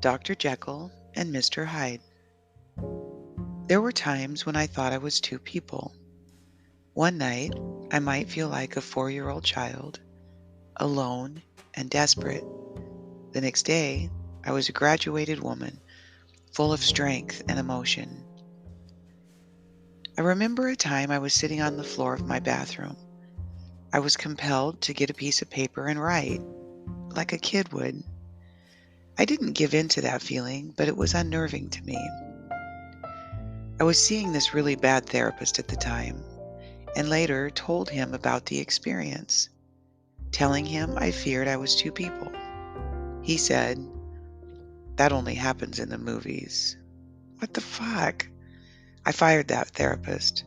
Dr. Jekyll and Mr. Hyde. There were times when I thought I was two people. One night, I might feel like a 4-year-old child, alone and desperate. The next day, I was a graduated woman, full of strength and emotion. I remember a time I was sitting on the floor of my bathroom. I was compelled to get a piece of paper and write, like a kid would. I didn't give in to that feeling, but it was unnerving to me. I was seeing this really bad therapist at the time, and later told him about the experience, telling him I feared I was two people. He said, "That only happens in the movies." What the fuck? I fired that therapist.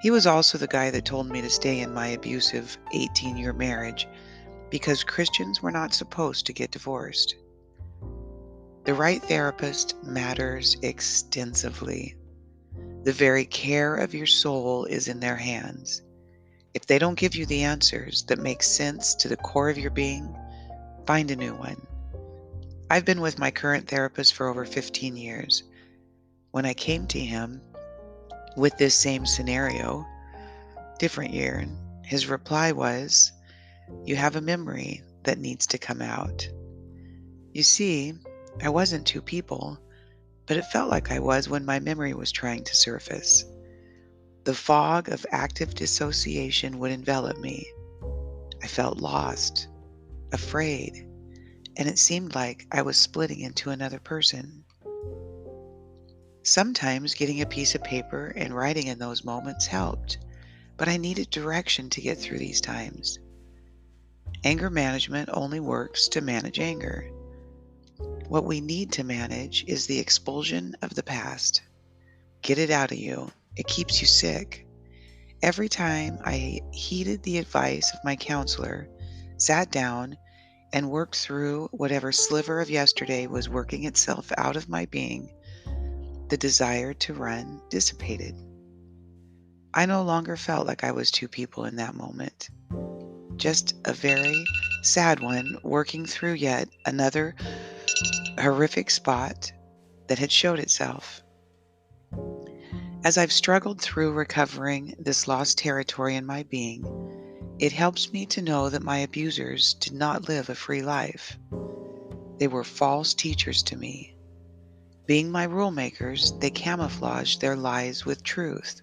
He was also the guy that told me to stay in my abusive 18-year marriage because Christians were not supposed to get divorced. The right therapist matters extensively. The very care of your soul is in their hands. If they don't give you the answers that make sense to the core of your being, find a new one. I've been with my current therapist for over 15 years. When I came to him with this same scenario, different year, his reply was, "You have a memory that needs to come out." You see, I wasn't two people, but it felt like I was when my memory was trying to surface. The fog of active dissociation would envelop me. I felt lost, afraid, and it seemed like I was splitting into another person. Sometimes getting a piece of paper and writing in those moments helped, but I needed direction to get through these times. Anger management only works to manage anger. What we need to manage is the expulsion of the past. Get it out of you. It keeps you sick. Every time I heeded the advice of my counselor, sat down, and worked through whatever sliver of yesterday was working itself out of my being, the desire to run dissipated. I no longer felt like I was two people in that moment, just a very sad one working through yet another horrific spot that had showed itself. As I've struggled through recovering this lost territory in my being, it helps me to know that my abusers did not live a free life. They were false teachers to me. Being my rule makers, they camouflaged their lies with truth,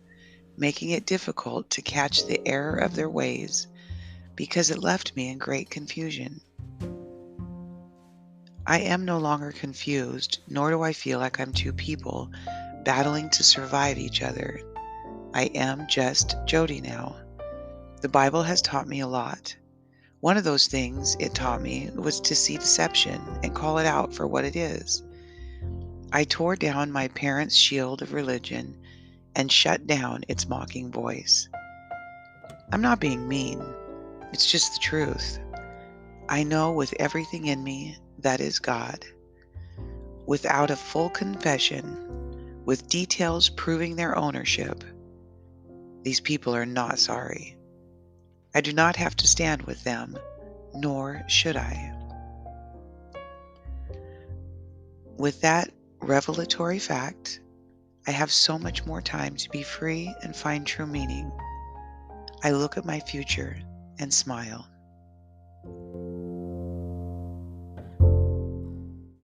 making it difficult to catch the error of their ways because it left me in great confusion. I am no longer confused, nor do I feel like I'm two people battling to survive each other. I am just Jody now. The Bible has taught me a lot. One of those things it taught me was to see deception and call it out for what it is. I tore down my parents' shield of religion and shut down its mocking voice. I'm not being mean. It's just the truth. I know with everything in me that is God. Without a full confession, with details proving their ownership, these people are not sorry. I do not have to stand with them, nor should I. With that revelatory fact, I have so much more time to be free and find true meaning. I look at my future and smile.